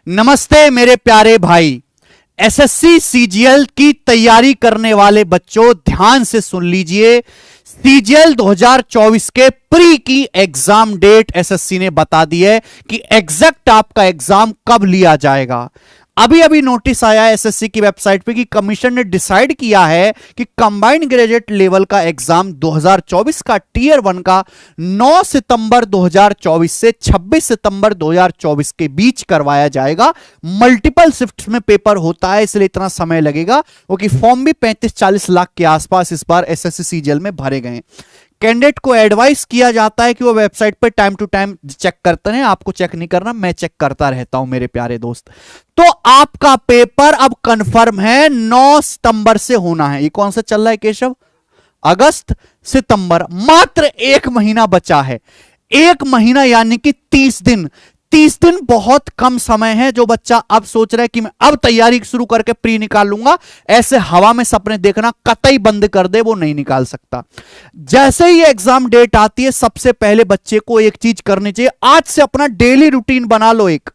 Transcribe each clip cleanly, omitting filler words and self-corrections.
नमस्ते मेरे प्यारे भाई। एसएससी सीजीएल की तैयारी करने वाले बच्चों ध्यान से सुन लीजिए। सीजीएल 2024 के प्री की एग्जाम डेट एसएससी ने बता दी है कि एग्जैक्ट आपका एग्जाम कब लिया जाएगा। अभी अभी नोटिस आया है एसएससी की वेबसाइट पे कि कमीशन ने डिसाइड किया है कि कंबाइंड ग्रेजुएट लेवल का एग्जाम 2024 का टीयर 1 का 9 सितंबर 2024 से 26 सितंबर 2024 के बीच करवाया जाएगा। मल्टीपल शिफ्ट्स में पेपर होता है, इसलिए इतना समय लगेगा, क्योंकि फॉर्म भी 35-40 लाख के आसपास इस बार एसएससी सीजीएल में भरे गए। कैंडिडेट को एडवाइस किया जाता है कि वो वेबसाइट पर टाइम टू टाइम चेक करते हैं। आपको चेक नहीं करना, मैं चेक करता रहता हूं मेरे प्यारे दोस्त। तो आपका पेपर अब कंफर्म है 9 सितंबर से होना है। ये कौन सा चल रहा है केशव? अगस्त सितंबर, मात्र 1 महीना बचा है। 1 महीना यानी कि 30 दिन। 30 दिन बहुत कम समय है। जो बच्चा अब सोच रहा है कि मैं अब तैयारी शुरू करके प्री निकाल लूंगा, ऐसे हवा में सपने देखना कतई बंद कर दे, वो नहीं निकाल सकता। जैसे ही एग्जाम डेट आती है, सबसे पहले बच्चे को एक चीज करनी चाहिए। आज से अपना डेली रूटीन बना लो। एक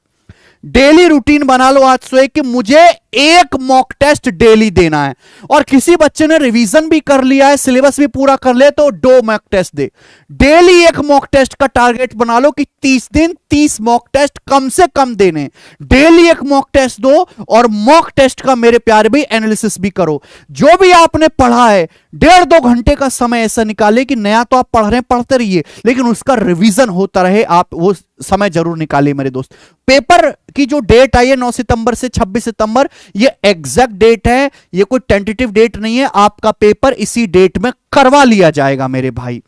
डेली रूटीन बना लो आज से कि मुझे 1 मॉक टेस्ट डेली देना है। और किसी बच्चे ने रिवीजन भी कर लिया है, सिलेबस भी पूरा कर ले, तो 2 मॉक टेस्ट दे। डेली 1 मॉक टेस्ट का टारगेट बना लो कि 30 दिन 30 मॉक टेस्ट कम से कम देने। डेली 1 मॉक टेस्ट दो और मॉक टेस्ट का मेरे प्यारे भाई एनालिसिस भी करो। जो भी आपने पढ़ा है 1.5-2 घंटे का समय ऐसा निकाले कि नया तो आप पढ़ रहे हैं, पढ़ते रहिए, लेकिन उसका रिवीजन होता रहे। आप वो समय जरूर निकालिए मेरे दोस्त। पेपर की जो डेट आई है 9 सितंबर से 26 सितंबर, ये एग्जैक्ट डेट है, ये कोई टेंटेटिव डेट नहीं है। आपका पेपर इसी डेट में करवा लिया जाएगा मेरे भाई।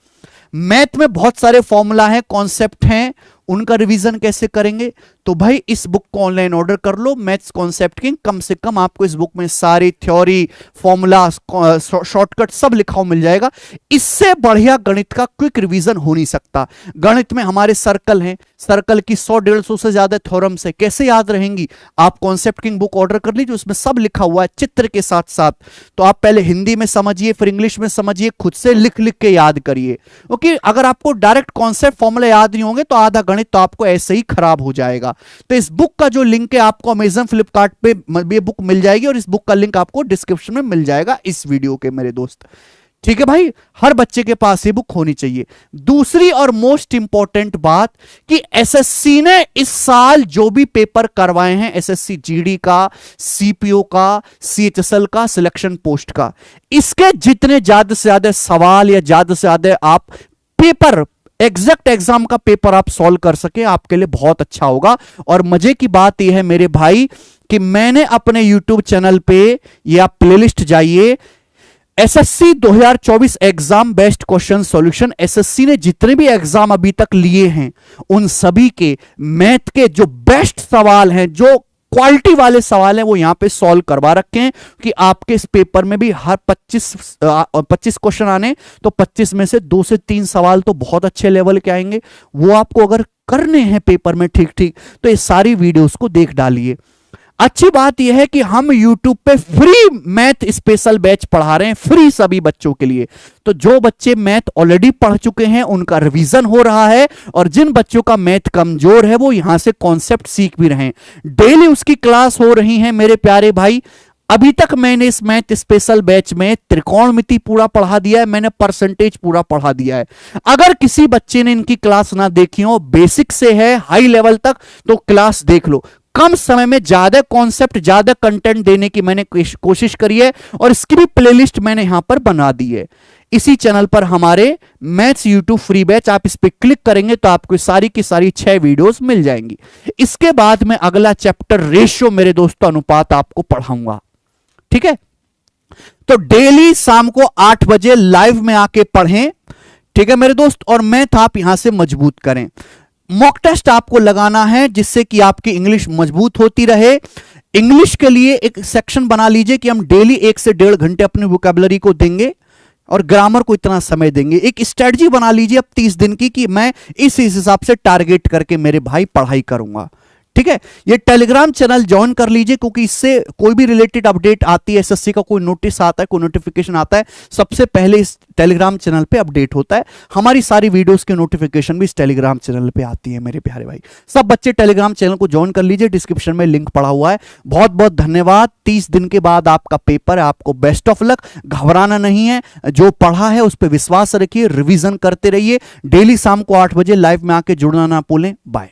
मैथ में बहुत सारे फॉर्मूला हैं, कॉन्सेप्ट हैं, उनका रिवीजन कैसे करेंगे? तो भाई इस बुक को ऑनलाइन ऑर्डर कर लो, मैथ्स कॉन्सेप्ट किंग। कम से कम आपको इस बुक में सारी थ्योरी, फॉर्मूला, शॉर्टकट सब लिखा हुआ मिल जाएगा। इससे बढ़िया गणित का क्विक रिवीजन हो नहीं सकता। गणित में हमारे सर्कल हैं, सर्कल की 100-150 से ज्यादा थ्योरम्स है, कैसे याद रहेंगी? आप कॉन्सेप्ट किंग बुक ऑर्डर कर लीजिए, उसमें सब लिखा हुआ है चित्र के साथ साथ। तो आप पहले हिंदी में समझिए, फिर इंग्लिश में समझिए, खुद से लिख लिख के याद करिए। क्योंकि अगर आपको डायरेक्ट कॉन्सेप्ट फॉर्मूला याद नहीं होंगे तो आधा गणित तो आपको ऐसे ही खराब हो जाएगा। तो इस बुक का जो लिंक है आपको अमेज़न, फ्लिपकार्ट पे ये बुक मिल जाएगी, और इस बुक का लिंक आपको डिस्क्रिप्शन में मिल जाएगा इस वीडियो के मेरे दोस्त। ठीक है भाई, हर बच्चे के पास ये बुक होनी चाहिए। दूसरी और मोस्ट इंपॉर्टेंट बात कि एसएससी ने इस साल जो भी पेपर करवाए हैं, एसएससी जीडी का, सीपीओ का, सीएचएसएल का, सिलेक्शन पोस्ट का, इसके जितने ज्यादा से ज्यादा सवाल या ज्यादा से ज्यादा आप पेपर, एग्जैक्ट एग्जाम का पेपर आप सॉल्व कर सके, आपके लिए बहुत अच्छा होगा। और मजे की बात यह है मेरे भाई कि मैंने अपने YouTube चैनल पे, ये आप प्लेलिस्ट जाइए, SSC 2024 exam best question solution, SSC ने जितने भी एग्जाम अभी तक लिए हैं उन सभी के मैथ के जो बेस्ट सवाल हैं, जो क्वालिटी वाले सवाल हैं, वो यहां पे सॉल्व करवा रखे हैं कि आपके इस पेपर में भी हर 25 क्वेश्चन आने, तो 25 में से 2 से 3 सवाल तो बहुत अच्छे लेवल के आएंगे। वो आपको अगर करने हैं पेपर में ठीक ठीक, तो ये सारी वीडियोस को देख डालिए। अच्छी बात यह है कि हम YouTube पे फ्री मैथ स्पेशल बैच पढ़ा रहे हैं, फ्री सभी बच्चों के लिए। तो जो बच्चे मैथ ऑलरेडी पढ़ चुके हैं उनका रिवीजन हो रहा है, और जिन बच्चों का मैथ कमजोर है वो यहां से कॉन्सेप्ट सीख भी रहे हैं। डेली उसकी क्लास हो रही है मेरे प्यारे भाई। अभी तक मैंने इस मैथ स्पेशल बैच में त्रिकोणमिति पूरा पढ़ा दिया है, मैंने परसेंटेज पूरा पढ़ा दिया है। अगर किसी बच्चे ने इनकी क्लास ना देखी हो, बेसिक से है हाई लेवल तक, तो क्लास देख लो। कम समय में ज्यादा कॉन्सेप्ट, ज्यादा कंटेंट देने की मैंने कोशिश करी है, और इसकी भी प्लेलिस्ट मैंने यहां पर बना दी है। इसी चैनल पर हमारे मैथ्स यूट्यूब फ्री बैच, आप इस पे क्लिक करेंगे तो आपको सारी की सारी 6 वीडियोस मिल जाएंगी। इसके बाद मैं अगला चैप्टर रेशियो मेरे दोस्तों, अनुपात आपको पढ़ाऊंगा। ठीक है, तो डेली शाम को 8 बजे लाइव में आके पढ़ें। ठीक है मेरे दोस्त, और मैथ आप यहां से मजबूत करें। मॉक टेस्ट आपको लगाना है जिससे कि आपकी इंग्लिश मजबूत होती रहे। इंग्लिश के लिए एक सेक्शन बना लीजिए कि हम डेली 1 से 1.5 घंटे अपनी वोकैबुलरी को देंगे और ग्रामर को इतना समय देंगे। एक स्ट्रेटजी बना लीजिए अब 30 दिन की कि मैं इस हिसाब से टारगेट करके मेरे भाई पढ़ाई करूंगा। ठीक है, ये टेलीग्राम चैनल ज्वाइन कर लीजिए, क्योंकि इससे कोई भी रिलेटेड अपडेट आती है, एसएससी का कोई नोटिस आता है, कोई नोटिफिकेशन आता है, सबसे पहले इस टेलीग्राम चैनल पे अपडेट होता है। हमारी सारी वीडियोस की नोटिफिकेशन भी इस टेलीग्राम चैनल पे आती है मेरे प्यारे भाई। सब बच्चे टेलीग्राम चैनल को ज्वाइन कर लीजिए, डिस्क्रिप्शन में लिंक पड़ा हुआ है। बहुत बहुत धन्यवाद। 30 दिन के बाद आपका पेपर है, आपको बेस्ट ऑफ लक। घबराना नहीं है, जो पढ़ा है उस पर विश्वास रखिए, रिवीजन करते रहिए। डेली शाम को 8 बजे लाइव में आके जुड़ना ना भूलें। बाय।